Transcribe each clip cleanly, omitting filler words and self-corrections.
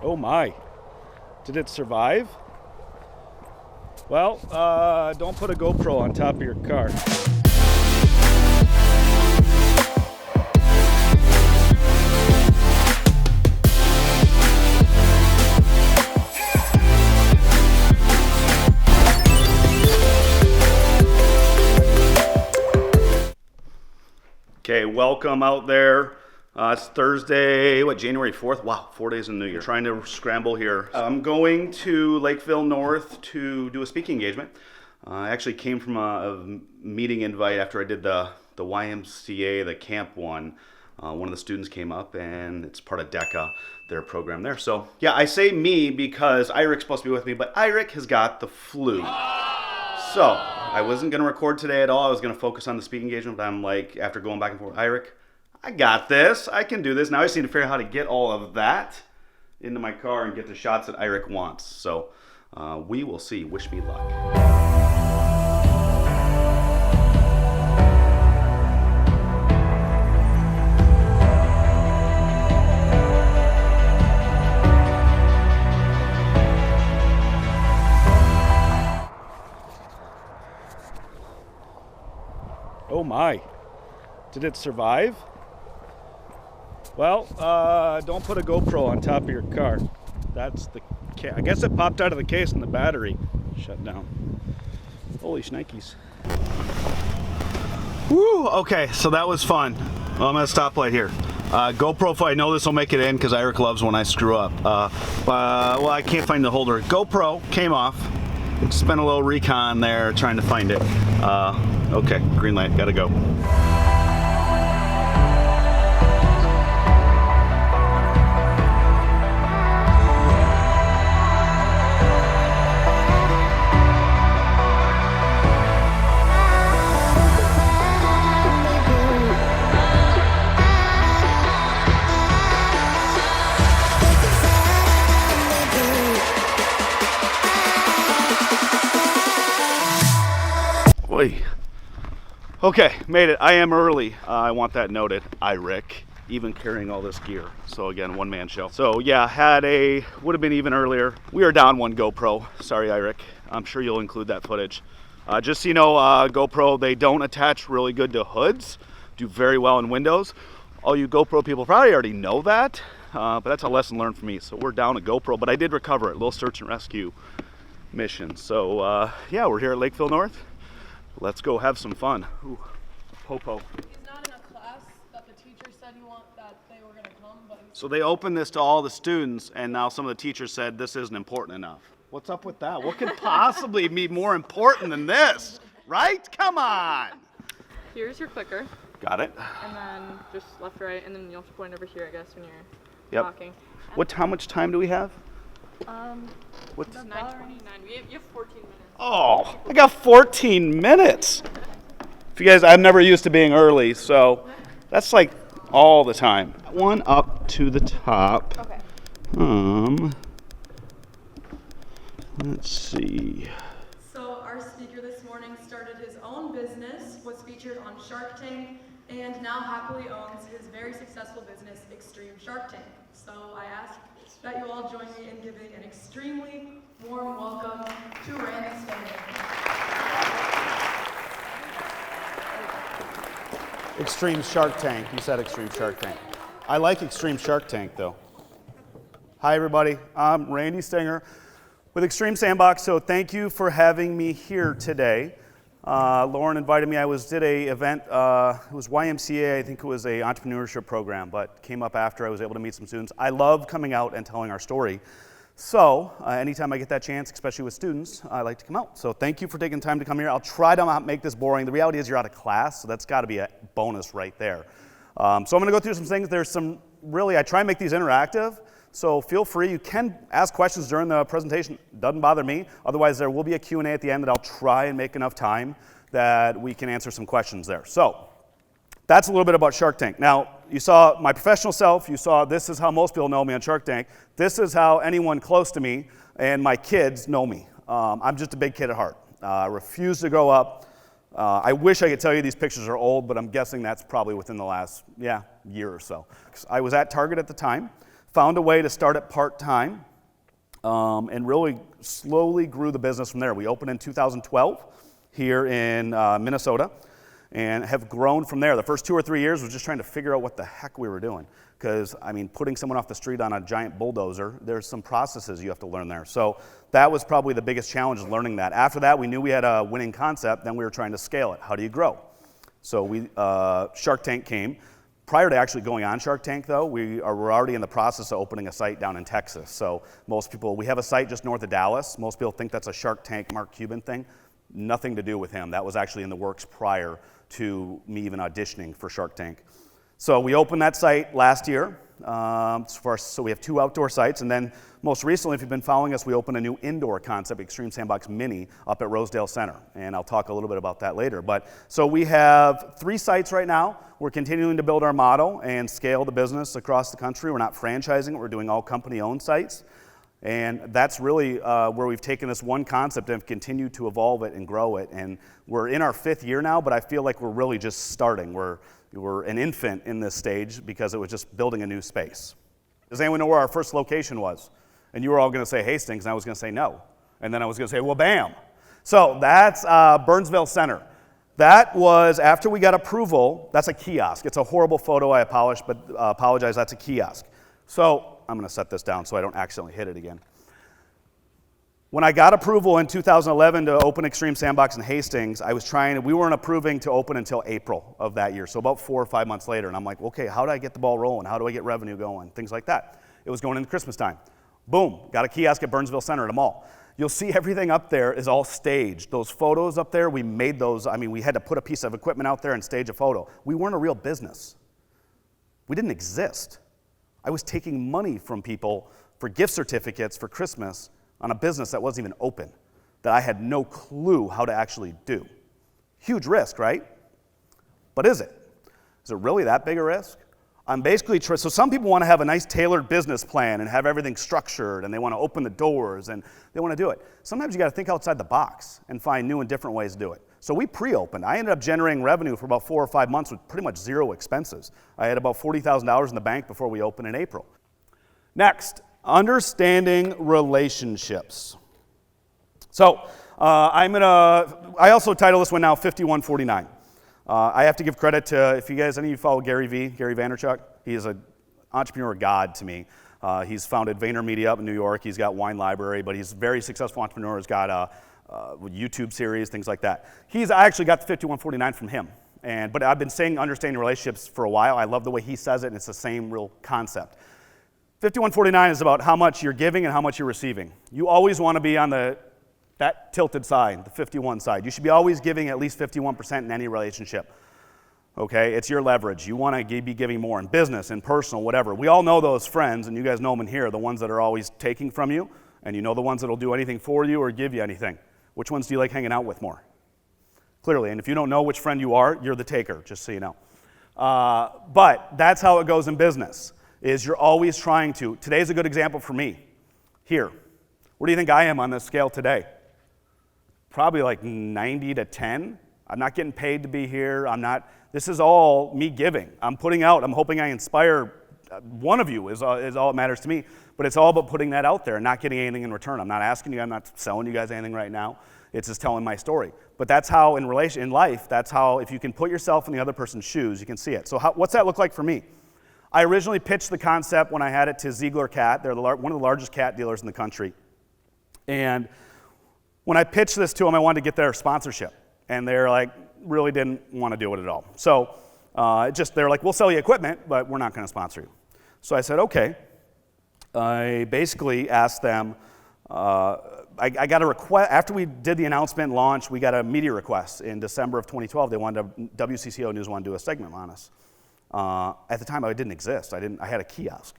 Oh my, did it survive? Well, don't put a GoPro on top of your car. Okay, welcome out there. It's Thursday, January 4th? Wow, 4 days in New Year. Trying to scramble here. I'm going to Lakeville North to do a speaking engagement. I actually came from a meeting invite after I did the YMCA, the camp one. One of the students came up, and it's part of DECA, their program there. So, yeah, I say me because Irik's supposed to be with me, but Irik has got the flu. So, I wasn't going to record today at all. I was going to focus on the speaking engagement, but I'm like, after going back and forth, Irik, I got this. I can do this. Now I just need to figure out how to get all of that into my car and get the shots that Irik wants. So, we will see. Wish me luck. Oh my, did it survive? Well, don't put a GoPro on top of your car. That's the case. I guess it popped out of the case and the battery shut down. Holy shnikes. Woo, okay, so that was fun. Well, I'm at a stoplight here. GoPro, I know this will make it in because Irik loves when I screw up. Well, I can't find the holder. GoPro came off. Spent a little recon there trying to find it. Okay, green light, gotta go. Okay, made it. I am early. I want that noted. Irik, even carrying all this gear. So again, one-man show. So yeah, would have been even earlier. We are down one GoPro. Sorry, Irik. I'm sure you'll include that footage. Just so you know, GoPro, they don't attach really good to hoods. Do very well in windows. All you GoPro people probably already know that, but that's a lesson learned for me. So we're down a GoPro, but I did recover it. A little search and rescue mission. So yeah, we're here at Lakeville North. Let's go have some fun. Ooh, Popo. He's not in a class that the teacher said that they were going to come, but... So they opened this to all the students, and now some of the teachers said this isn't important enough. What's up with that? What could possibly be more important than this? Right? Come on! Here's your clicker. Got it. And then just left, right, and then you'll have to point over here, I guess, when you're talking. How much time do we have? What's 9:29? You have 14 minutes. Oh, I got 14 minutes. If you guys, I'm never used to being early, so that's like all the time. One up to the top. Okay. Let's see. So our speaker this morning started his own business, was featured on Shark Tank, and now happily owns his very successful business, Extreme Shark Tank. So I ask that you all join me in giving an extremely warm welcome to Randy Stinger. Extreme Shark Tank. You said Extreme Shark Tank. I like Extreme Shark Tank, though. Hi, everybody. I'm Randy Stinger with Extreme Sandbox. So thank you for having me here today. Lauren invited me. I did a event. It was YMCA. I think it was a entrepreneurship program, but came up after I was able to meet some students. I love coming out and telling our story. So anytime I get that chance, especially with students, I like to come out. So thank you for taking time to come here. I'll try to not make this boring. The reality is you're out of class, so that's got to be a bonus right there. So I'm going to go through some things. There's some I try and make these interactive. So feel free. You can ask questions during the presentation. Doesn't bother me. Otherwise, there will be a Q&A at the end that I'll try and make enough time that we can answer some questions there. So that's a little bit about Shark Tank. Now, you saw my professional self. You saw this is how most people know me on Shark Tank. This is how anyone close to me and my kids know me. I'm just a big kid at heart. I refuse to grow up. I wish I could tell you these pictures are old, but I'm guessing that's probably within the last, year or so. I was at Target at the time, Found a way to start it part-time, and really slowly grew the business from there. We opened in 2012 here in Minnesota, and have grown from there. The first 2 or 3 years was just trying to figure out what the heck we were doing. Because, I mean, putting someone off the street on a giant bulldozer, there's some processes you have to learn there. So that was probably the biggest challenge, learning that. After that, we knew we had a winning concept, then we were trying to scale it. How do you grow? So Shark Tank came. Prior to actually going on Shark Tank, though, we're already in the process of opening a site down in Texas. So most people, we have a site just north of Dallas. Most people think that's a Shark Tank Mark Cuban thing. Nothing to do with him. That was actually in the works prior to me even auditioning for Shark Tank. So we opened that site last year. So we have 2 outdoor sites, and then most recently, if you've been following us, we opened a new indoor concept, Extreme Sandbox Mini, up at Rosedale Center, and I'll talk a little bit about that later. But so we have 3 sites right now. We're continuing to build our model and scale the business across the country. We're not franchising it. We're doing all company-owned sites. And that's really where we've taken this one concept and have continued to evolve it and grow it. And we're in our 5th year now, but I feel like we're really just starting. We're an infant in this stage because it was just building a new space. Does anyone know where our first location was? And you were all going to say Hastings, and I was going to say no. And then I was going to say, well, bam. So that's Burnsville Center. That was after we got approval. That's a kiosk. It's a horrible photo, I apologize, that's a kiosk. So I'm going to set this down so I don't accidentally hit it again. When I got approval in 2011 to open Extreme Sandbox in Hastings, we weren't approving to open until April of that year, so about 4 or 5 months later. And I'm like, okay, how do I get the ball rolling? How do I get revenue going? Things like that. It was going into Christmas time. Boom, got a kiosk at Burnsville Center at a mall. You'll see everything up there is all staged. Those photos up there, we made those. I mean, we had to put a piece of equipment out there and stage a photo. We weren't a real business. We didn't exist. I was taking money from people for gift certificates for Christmas on a business that wasn't even open, that I had no clue how to actually do. Huge risk, right? But is it? Is it really that big a risk? I'm basically, so some people want to have a nice tailored business plan and have everything structured, and they want to open the doors and they want to do it. Sometimes you got to think outside the box and find new and different ways to do it. So we pre-opened. I ended up generating revenue for about 4 or 5 months with pretty much 0 expenses. I had about $40,000 in the bank before we opened in April. Next, understanding relationships. So I also title this one now 5149. I have to give credit to, if you guys, any of you follow Gary Vaynerchuk, he is an entrepreneur god to me. He's founded VaynerMedia up in New York. He's got Wine Library, but he's a very successful entrepreneur. He's got a YouTube series, things like that. I actually got the 5149 from him. But I've been saying understanding relationships for a while. I love the way he says it, and it's the same real concept. 5149 is about how much you're giving and how much you're receiving. You always want to be on that tilted side, the 51 side. You should be always giving at least 51% in any relationship. Okay, it's your leverage. You want to be giving more in business, in personal, whatever. We all know those friends, and you guys know them in here, the ones that are always taking from you, and you know the ones that will do anything for you or give you anything. Which ones do you like hanging out with more? Clearly, and if you don't know which friend you are, you're the taker, just so you know. But that's how it goes in business, is you're always trying to. Today's a good example for me. Here, where do you think I am on this scale today? Probably like 90 to 10. I'm not getting paid to be here. This is all me giving. I'm putting out, I'm hoping I inspire one of you is all that matters to me, but it's all about putting that out there and not getting anything in return. I'm not asking you, I'm not selling you guys anything right now. It's just telling my story. But that's how in life, that's how, if you can put yourself in the other person's shoes, you can see it. So what's that look like for me? I originally pitched the concept when I had it to Ziegler Cat. They're one of the largest cat dealers in the country. And when I pitched this to them, I wanted to get their sponsorship. And they're like, really didn't want to do it at all. So they're like, we'll sell you equipment, but we're not going to sponsor you. So I said, okay. I basically asked them, I got a request, after we did the announcement and launch, we got a media request in December of 2012. WCCO News wanted to do a segment on us. At the time, I didn't exist. I had a kiosk.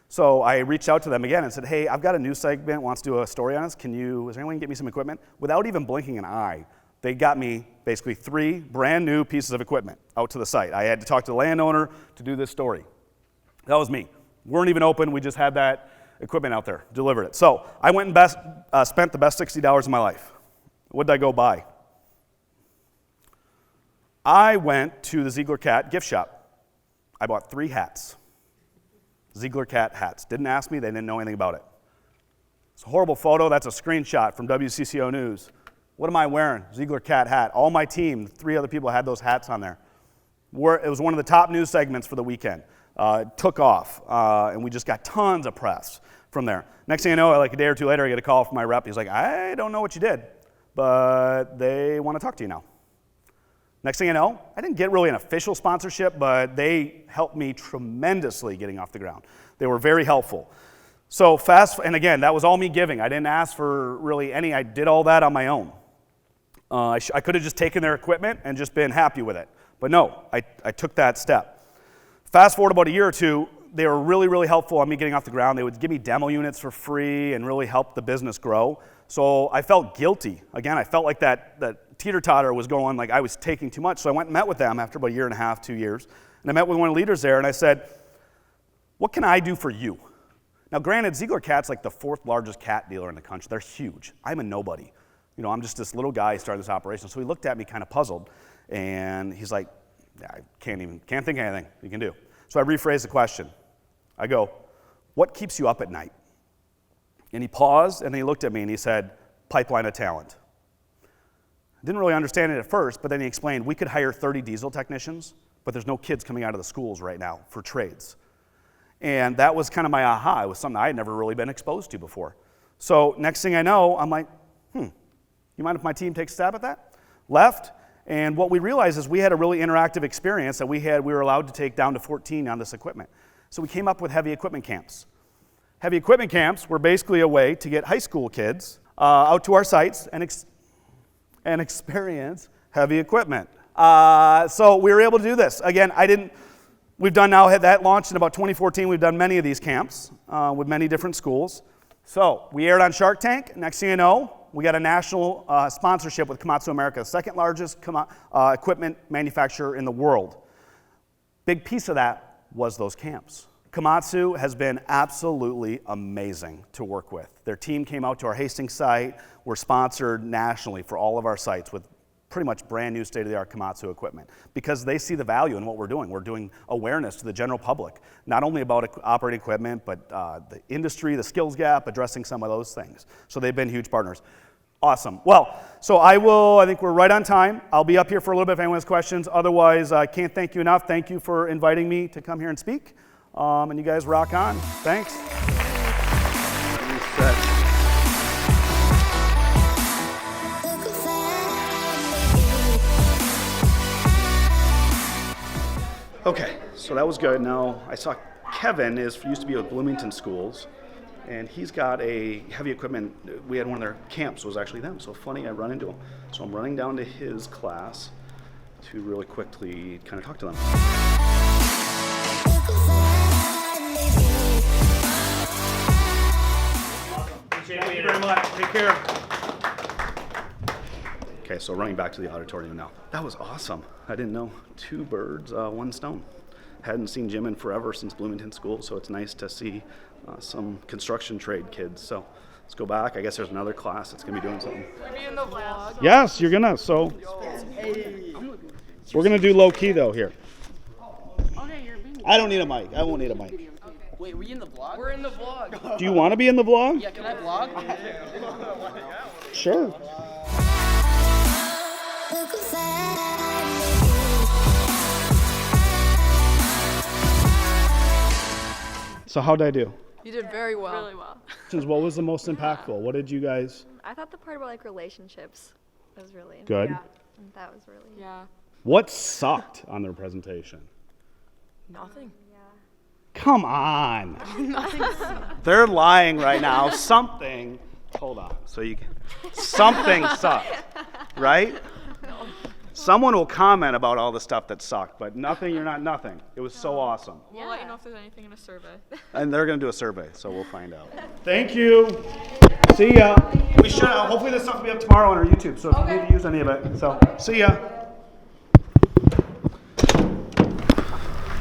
So I reached out to them again and said, hey, I've got a news segment, wants to do a story on us. Is there anyone get me some equipment? Without even blinking an eye, they got me basically 3 brand new pieces of equipment out to the site. I had to talk to the landowner to do this story. That was me. Weren't even open. We just had that equipment out there, delivered it. So I went and spent the best $60 of my life. What did I go buy? I went to the Ziegler Cat gift shop. I bought 3 hats. Ziegler Cat hats. Didn't ask me, they didn't know anything about it. It's a horrible photo. That's a screenshot from WCCO News. What am I wearing? Ziegler Cat hat. All my team, 3 other people had those hats on there. It was one of the top news segments for the weekend. It took off, and we just got tons of press from there. Next thing I know, like a day or 2 later, I get a call from my rep. He's like, I don't know what you did, but they want to talk to you now. Next thing I know, I didn't get really an official sponsorship, but they helped me tremendously getting off the ground. They were very helpful. So and again, that was all me giving. I didn't ask for really any, I did all that on my own. I could have just taken their equipment and just been happy with it. But no, I took that step. Fast forward about a year or 2, they were really, really helpful on me getting off the ground. They would give me demo units for free and really help the business grow. So I felt guilty. Again, I felt like that teeter-totter was going, like I was taking too much. So I went and met with them after about 1.5 years, 2 years. And I met with one of the leaders there and I said, what can I do for you? Now granted, Ziegler Cat's like the 4th largest cat dealer in the country. They're huge. I'm a nobody. You know, I'm just this little guy starting this operation. So he looked at me kind of puzzled. And he's like, I can't think of anything you can do. So I rephrased the question. I go, what keeps you up at night? And he paused and then he looked at me and he said, pipeline of talent. I didn't really understand it at first, but then he explained, we could hire 30 diesel technicians, but there's no kids coming out of the schools right now for trades. And that was kind of my aha. It was something I had never really been exposed to before. So next thing I know, I'm like, you mind if my team takes a stab at that? Left. And what we realized is we had a really interactive experience that we were allowed to take down to 14 on this equipment. So we came up with heavy equipment camps. Heavy equipment camps were basically a way to get high school kids out to our sites and experience heavy equipment. So we were able to do this. Again, we've done now, had that launched in about 2014. We've done many of these camps with many different schools. So we aired on Shark Tank. Next thing you know, we got a national sponsorship with Komatsu America, the 2nd largest equipment manufacturer in the world. Big piece of that was those camps. Komatsu has been absolutely amazing to work with. Their team came out to our Hastings site. We're sponsored nationally for all of our sites with pretty much brand new state-of-the-art Komatsu equipment because they see the value in what we're doing. We're doing awareness to the general public, not only about operating equipment, but the industry, the skills gap, addressing some of those things. So they've been huge partners. Awesome. Well, so I think we're right on time. I'll be up here for a little bit if anyone has questions. Otherwise, I can't thank you enough. Thank you for inviting me to come here and speak. And you guys rock on. Thanks. Okay, so that was good. Now, I saw Kevin used to be with Bloomington Schools, and he's got a heavy equipment. We had one of their camps was actually them. So funny, I run into him. So I'm running down to his class to really quickly kind of talk to them. Thank you very much. Take care. Okay, so running back to the auditorium now. That was awesome. I didn't know. 2 birds, 1 stone. Hadn't seen Jim in forever since Bloomington School, so it's nice to see some construction trade kids. So let's go back. I guess there's another class that's going to be doing something. Are we in the vlog? Yes, you're going to. So we're going to do low key, though, here. I don't need a mic. I won't need a mic. Wait, are we in the vlog? We're in the vlog. Do you want to be in the vlog? Yeah, can I vlog? Sure. So how did I do? You did very well. Really well. What was the most impactful? What did you guys? I thought the part about like relationships was really Good. Yeah, that was really What sucked on their presentation? Nothing. Come on. They're lying right now. Something. Hold on. Something sucked, right? No. Someone will comment about all the stuff that sucked, but nothing. You're not nothing. It was so awesome. We'll let you know if there's anything in a survey. And they're going to do a survey, so we'll find out. Thank you. See ya. We should. Hopefully this stuff will be up tomorrow on our YouTube. So if you need to use any of it, so see ya.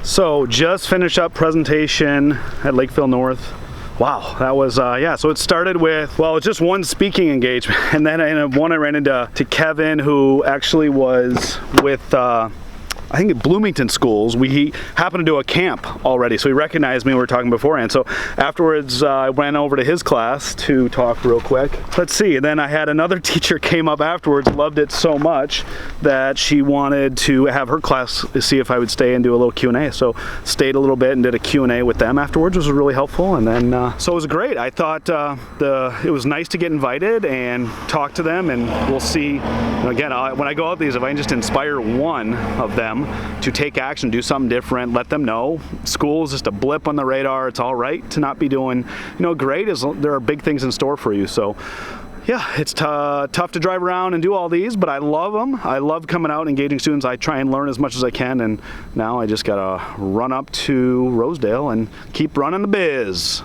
So just finished up presentation at Lakeville North. Wow, that was, so it started with, it's just one speaking engagement. And then I ran into Kevin, who actually was with I think Bloomington schools. We happened to do a camp already, so he recognized me. We were talking beforehand. So afterwards, I went over to his class to talk real quick. Let's see. And then I had another teacher came up afterwards, loved it so much that she wanted to have her class see if I would stay and do a little Q&A. So stayed a little bit and did a Q&A with them afterwards, which was really helpful. And then so it was great. I thought it was nice to get invited and talk to them, and we'll see. Again, when I go out these, if I can just inspire one of them to take action, do something different, let them know school is just a blip on the radar. It's all right to not be doing, great, as there are big things in store for you. So yeah, it's tough to drive around and do all these, but I love them. I love coming out and engaging students. I try and learn as much as I can, and now I just gotta run up to Rosedale and keep running the biz.